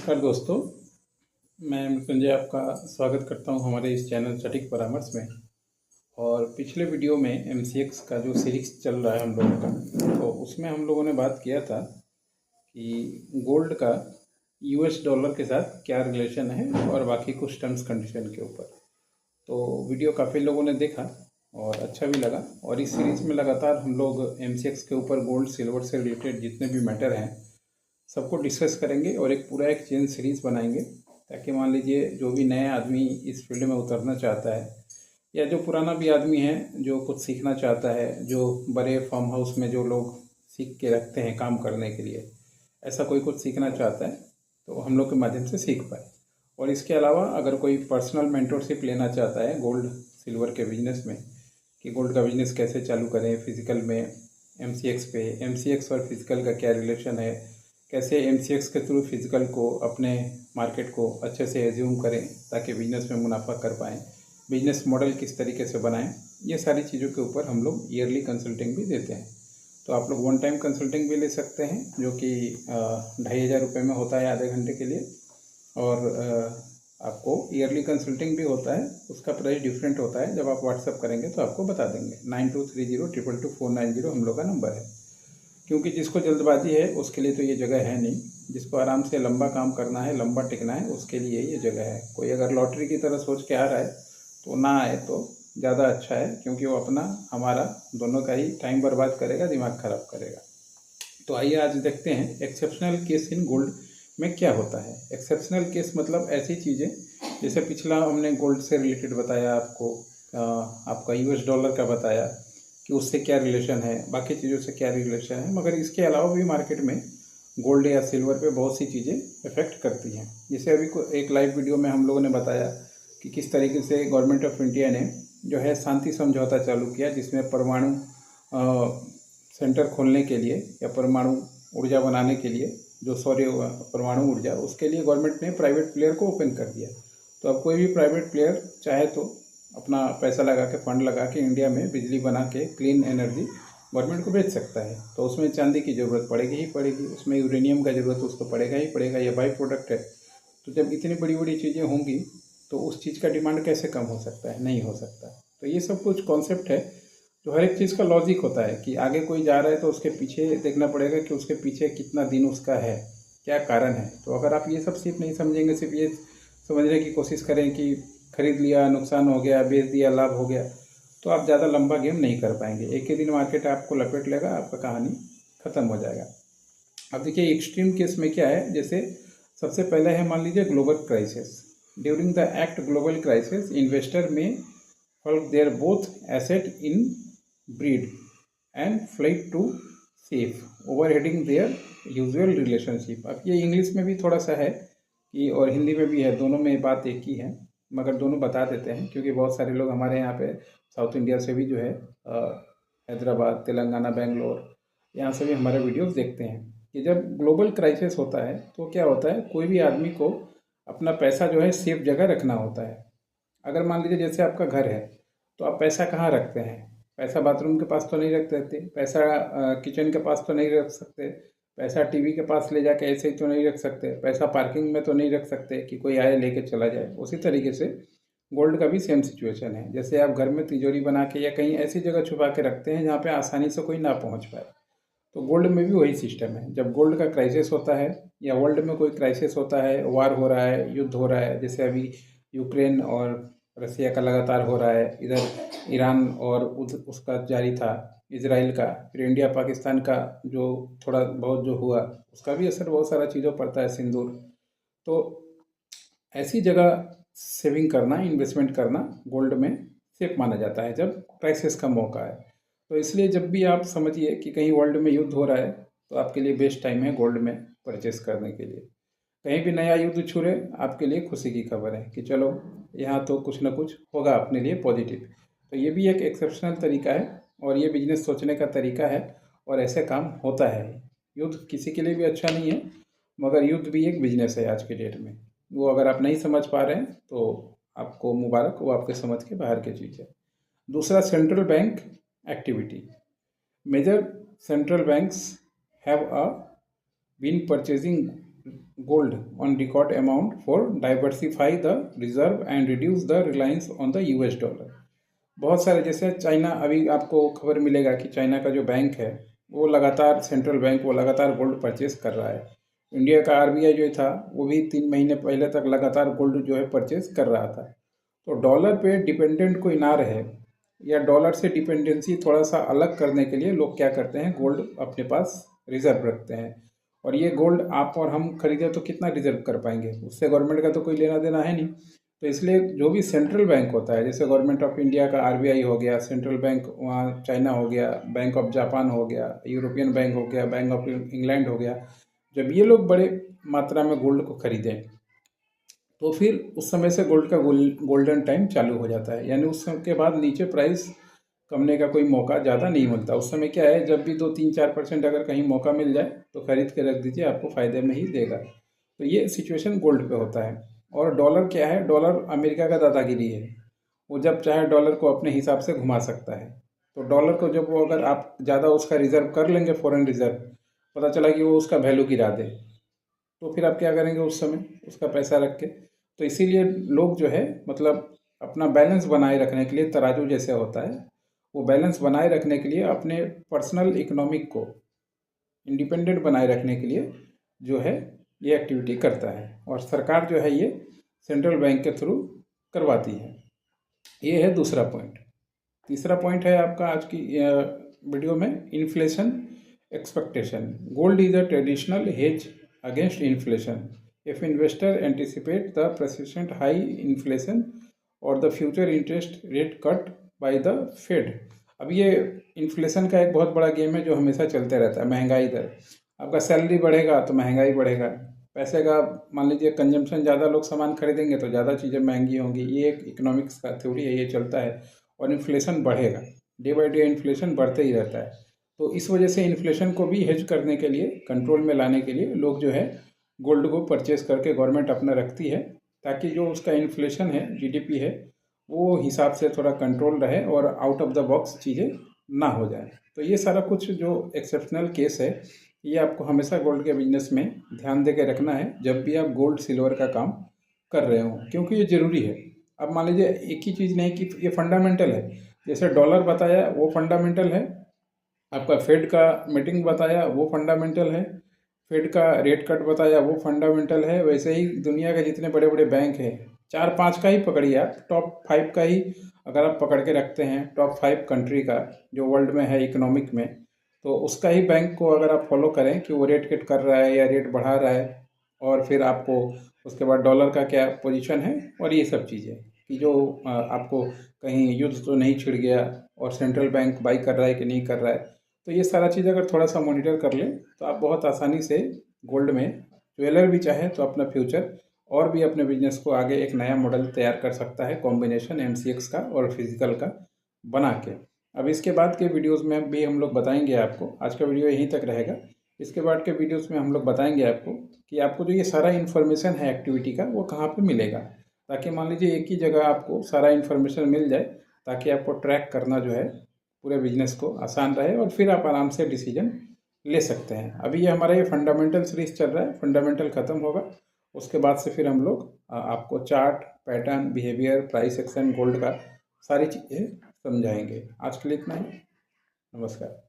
नमस्कार दोस्तों, मैं मृत्युंजय आपका स्वागत करता हूं हमारे इस चैनल सटीक परामर्श में। और पिछले वीडियो में एमसीएक्स का जो सीरीज चल रहा है हम लोगों का, तो उसमें हम लोगों ने बात किया था कि गोल्ड का यूएस डॉलर के साथ क्या रिलेशन है और बाकी कुछ टर्म्स कंडीशन के ऊपर। तो वीडियो काफ़ी लोगों ने देखा और अच्छा भी लगा। और इस सीरीज में लगातार हम लोग एमसीएक्स के ऊपर गोल्ड सिल्वर से रिलेटेड जितने भी मैटर हैं सबको डिस्कस करेंगे और एक पूरा एक चेन सीरीज़ बनाएंगे, ताकि मान लीजिए जो भी नया आदमी इस फील्ड में उतरना चाहता है या जो पुराना भी आदमी है जो कुछ सीखना चाहता है, जो बड़े फार्म हाउस में जो लोग सीख के रखते हैं काम करने के लिए, ऐसा कोई कुछ सीखना चाहता है तो हम लोग के माध्यम से सीख पाए। और इसके अलावा अगर कोई पर्सनल मेंटरशिप लेना चाहता है गोल्ड सिल्वर के बिजनेस में, कि गोल्ड का बिजनेस कैसे चालू करें फिजिकल में एमसीएक्स पे, एमसीएक्स और फिजिकल का क्या रिलेशन है, कैसे एमसीएक्स के थ्रू फिजिकल को अपने मार्केट को अच्छे से एज्यूम करें ताकि बिजनेस में मुनाफा कर पाएँ, बिजनेस मॉडल किस तरीके से बनाएं, ये सारी चीज़ों के ऊपर हम लोग ईयरली कंसल्टिंग भी देते हैं। तो आप लोग वन टाइम कंसल्टिंग भी ले सकते हैं जो कि 2,500 में होता है आधे घंटे के लिए। और आपको ईयरली कंसल्टिंग भी होता है, उसका प्राइस डिफरेंट होता है। जब आप व्हाट्सअप करेंगे तो आपको बता देंगे। 9230222490 हम लोग का नंबर है। क्योंकि जिसको जल्दबाजी है उसके लिए तो ये जगह है नहीं, जिसको आराम से लंबा काम करना है, लंबा टिकना है, उसके लिए ये जगह है। कोई अगर लॉटरी की तरह सोच के आ रहा है तो ना आए तो ज़्यादा अच्छा है, क्योंकि वो अपना हमारा दोनों का ही टाइम बर्बाद करेगा, दिमाग खराब करेगा। तो आइए आज देखते हैं एक्सेप्शनल केस इन गोल्ड में क्या होता है। एक्सेप्शनल केस मतलब ऐसी चीज़ें, जैसे पिछला हमने गोल्ड से रिलेटेड बताया आपको, आपका यूएस डॉलर का बताया कि उससे क्या रिलेशन है, बाकी चीज़ों से क्या रिलेशन है, मगर इसके अलावा भी मार्केट में गोल्ड या सिल्वर पे बहुत सी चीज़ें इफेक्ट करती हैं। जैसे अभी एक लाइव वीडियो में हम लोगों ने बताया कि किस तरीके से गवर्नमेंट ऑफ इंडिया ने जो है शांति समझौता चालू किया, जिसमें परमाणु सेंटर खोलने के लिए या परमाणु ऊर्जा बनाने के लिए, जो सौर्य परमाणु ऊर्जा, उसके लिए गवर्नमेंट ने प्राइवेट प्लेयर को ओपन कर दिया। तो अब कोई भी प्राइवेट प्लेयर चाहे तो अपना पैसा लगा के, फंड लगा के इंडिया में बिजली बना के क्लीन एनर्जी गवर्नमेंट को बेच सकता है। तो उसमें चांदी की ज़रूरत पड़ेगी ही पड़ेगी, उसमें यूरेनियम का ज़रूरत उसको पड़ेगा ही पड़ेगा, ये बाई प्रोडक्ट है। तो जब इतनी बड़ी बड़ी चीज़ें होंगी तो उस चीज़ का डिमांड कैसे कम हो सकता है, नहीं हो सकता। तो ये सब कुछ कॉन्सेप्ट है जो हर एक चीज़ का लॉजिक होता है कि आगे कोई जा रहा है तो उसके पीछे देखना पड़ेगा कि उसके पीछे कितना दिन उसका है, क्या कारण है। तो अगर आप ये सब सिर्फ नहीं समझेंगे, सिर्फ ये समझने की कोशिश करें कि खरीद लिया नुकसान हो गया, बेच दिया लाभ हो गया, तो आप ज़्यादा लंबा गेम नहीं कर पाएंगे। एक ही दिन मार्केट आपको लपेट लेगा, आपका कहानी ख़त्म हो जाएगा। अब देखिए एक्सट्रीम केस में क्या है, जैसे सबसे पहले है मान लीजिए global crisis. During the act global crisis investor में hulk their both asset in breed and flight to safe overheading their usual relationship। अब ये इंग्लिश में भी थोड़ा सा है कि, और हिंदी में भी है, दोनों में बात एक ही है, मगर दोनों बता देते हैं क्योंकि बहुत सारे लोग हमारे यहाँ पे साउथ इंडिया से भी जो है हैदराबाद, तेलंगाना, बेंगलोर, यहाँ से भी हमारे वीडियोस देखते हैं कि जब ग्लोबल क्राइसिस होता है तो क्या होता है, कोई भी आदमी को अपना पैसा जो है सेफ जगह रखना होता है। अगर मान लीजिए जैसे आपका घर है तो आप पैसा कहाँ रखते हैं, पैसा बाथरूम के पास तो नहीं रख सकते, पैसा किचन के पास तो नहीं रख सकते, पैसा टीवी के पास ले जाके ऐसे ही तो नहीं रख सकते, पैसा पार्किंग में तो नहीं रख सकते कि कोई आए लेके चला जाए। उसी तरीके से गोल्ड का भी सेम सिचुएशन है। जैसे आप घर में तिजोरी बना के या कहीं ऐसी जगह छुपा के रखते हैं जहाँ पे आसानी से कोई ना पहुँच पाए, तो गोल्ड में भी वही सिस्टम है। जब गोल्ड का क्राइसिस होता है या वर्ल्ड में कोई क्राइसिस होता है, वार हो रहा है, युद्ध हो रहा है, जैसे अभी यूक्रेन और रसिया का लगातार हो रहा है, इधर ईरान और उसका जारी था, इजराइल का, फिर इंडिया पाकिस्तान का जो थोड़ा बहुत जो हुआ, उसका भी असर बहुत सारा चीज़ों पड़ता है, सिंदूर। तो ऐसी जगह सेविंग करना, इन्वेस्टमेंट करना गोल्ड में सेफ माना जाता है जब क्राइसिस का मौका है। तो इसलिए जब भी आप समझिए कि कहीं वर्ल्ड में युद्ध हो रहा है तो आपके लिए बेस्ट टाइम है गोल्ड में परचेस करने के लिए। कहीं भी नया युद्ध छुड़े, आपके लिए खुशी की खबर है कि चलो यहाँ तो कुछ ना कुछ होगा अपने लिए पॉजिटिव। तो ये भी एक एक्सेप्शनल तरीका है और ये बिजनेस सोचने का तरीका है और ऐसे काम होता है। युद्ध किसी के लिए भी अच्छा नहीं है, मगर युद्ध भी एक बिजनेस है आज के डेट में। वो अगर आप नहीं समझ पा रहे हैं तो आपको मुबारक, वो आपके समझ के बाहर की चीज़ है। दूसरा, central bank activity. Major central banks have been purchasing gold on record amount for diversify the reserve and reduce the reliance on the US dollar. बहुत सारे जैसे चाइना, अभी आपको खबर मिलेगा कि चाइना का जो बैंक है वो लगातार, सेंट्रल बैंक वो लगातार गोल्ड परचेस कर रहा है। इंडिया का आरबीआई जो था वो भी 3 महीने पहले तक लगातार गोल्ड जो है परचेस कर रहा था। तो डॉलर पे डिपेंडेंट कोई ना रहे, या डॉलर से डिपेंडेंसी थोड़ा सा अलग करने के लिए लोग क्या करते हैं, गोल्ड अपने पास रिजर्व रखते हैं। और ये गोल्ड आप और हम खरीदें तो कितना रिजर्व कर पाएंगे, उससे गवर्नमेंट का तो कोई लेना देना है नहीं। तो इसलिए जो भी सेंट्रल बैंक होता है, जैसे गवर्नमेंट ऑफ इंडिया का आरबीआई हो गया, सेंट्रल बैंक वहाँ चाइना हो गया, बैंक ऑफ जापान हो गया, यूरोपियन बैंक हो गया, बैंक ऑफ इंग्लैंड हो गया, जब ये लोग बड़े मात्रा में गोल्ड को खरीदें तो फिर उस समय से गोल्ड का गोल्डन टाइम चालू हो जाता है। यानी उस समय के बाद नीचे प्राइस कमने का कोई मौका ज़्यादा नहीं मिलता। उस समय क्या है, जब भी 2-3-4% अगर कहीं मौका मिल जाए तो खरीद के रख दीजिए, आपको फ़ायदे में ही देगा। तो ये सिचुएशन गोल्ड पे होता है। और डॉलर क्या है, डॉलर अमेरिका का दादागिरी है। वो जब चाहे डॉलर को अपने हिसाब से घुमा सकता है। तो डॉलर को जब वो, अगर आप ज़्यादा उसका रिजर्व कर लेंगे, फॉरेन रिजर्व, पता चला कि वो उसका वैल्यू गिरा दे, तो फिर आप क्या करेंगे उस समय उसका पैसा रख के। तो इसीलिए लोग जो है, मतलब अपना बैलेंस बनाए रखने के लिए, तराजू जैसे होता है, वो बैलेंस बनाए रखने के लिए अपने पर्सनल इकोनॉमिक को इंडिपेंडेंट बनाए रखने के लिए जो है ये एक्टिविटी करता है। और सरकार जो है ये सेंट्रल बैंक के थ्रू करवाती है। ये है दूसरा पॉइंट। तीसरा पॉइंट है आपका आज की वीडियो में, inflation expectation. Gold is a traditional hedge against inflation if investor anticipate the persistent high inflation or the future interest rate cut by the Fed। अब ये इन्फ्लेशन का एक बहुत बड़ा गेम है जो हमेशा चलते रहता है। महंगाई दर, आपका सैलरी बढ़ेगा तो महंगाई बढ़ेगा, पैसे का मान लीजिए कंजम्पशन, ज़्यादा लोग सामान खरीदेंगे तो ज़्यादा चीज़ें महंगी होंगी। ये एक इकोनॉमिक्स का थ्योरी है, ये चलता है। और इन्फ्लेशन बढ़ेगा, डे बाई डे इन्फ्लेशन बढ़ते ही रहता है। तो इस वजह से इन्फ्लेशन को भी हेज करने के लिए, कंट्रोल में लाने के लिए लोग जो है गोल्ड को परचेस करके गवर्नमेंट अपना रखती है, ताकि जो उसका इन्फ्लेशन है, जीडीपी है, वो हिसाब से थोड़ा कंट्रोल रहे और आउट ऑफ द बॉक्स चीज़ें ना हो जाए। तो ये सारा कुछ जो एक्सेप्शनल केस है, ये आपको हमेशा गोल्ड के बिजनेस में ध्यान दे के रखना है जब भी आप गोल्ड सिल्वर का काम कर रहे हो, क्योंकि ये ज़रूरी है। अब मान लीजिए एक ही चीज़ नहीं कि ये फंडामेंटल है, जैसे डॉलर बताया वो फंडामेंटल है, आपका फेड का मीटिंग बताया वो फंडामेंटल है, फेड का रेट कट बताया वो फंडामेंटल है। वैसे ही दुनिया के जितने बड़े बड़े बैंक हैं, 4-5 का ही पकड़िए आप, टॉप 5 का ही अगर आप पकड़ के रखते हैं, टॉप 5 कंट्री का जो वर्ल्ड में है इकोनॉमिक में, तो उसका ही बैंक को अगर आप फॉलो करें कि वो रेट कट कर रहा है या रेट बढ़ा रहा है, और फिर आपको उसके बाद डॉलर का क्या पोजीशन है, और ये सब चीज़ें कि जो आपको कहीं युद्ध तो नहीं छिड़ गया, और सेंट्रल बैंक बाई कर रहा है कि नहीं कर रहा है। तो ये सारा चीज़ अगर थोड़ा सा मॉनिटर कर लें तो आप बहुत आसानी से गोल्ड में, ज्वेलर भी चाहे तो अपना फ्यूचर और भी अपने बिजनेस को आगे एक नया मॉडल तैयार कर सकता है, कॉम्बिनेशन एमसीएक्स का और फिजिकल का बना के। अब इसके बाद के वीडियोस में भी हम लोग बताएंगे आपको, आज का वीडियो यहीं तक रहेगा। इसके बाद के वीडियोस में हम लोग बताएंगे आपको कि आपको जो ये सारा इन्फॉर्मेशन है एक्टिविटी का, वो कहाँ पे मिलेगा, ताकि मान लीजिए एक ही जगह आपको सारा इन्फॉर्मेशन मिल जाए, ताकि आपको ट्रैक करना जो है पूरे बिजनेस को आसान रहे, और फिर आप आराम से डिसीजन ले सकते हैं। अभी ये हमारा ये फंडामेंटल सीरीज चल रहा है, फंडामेंटल ख़त्म होगा, उसके बाद से फिर हम लोग आपको chart, pattern, behaviour, price action, gold का सारी चीज़ें समझाएंगे। आज के लिए इतना ही, नमस्कार।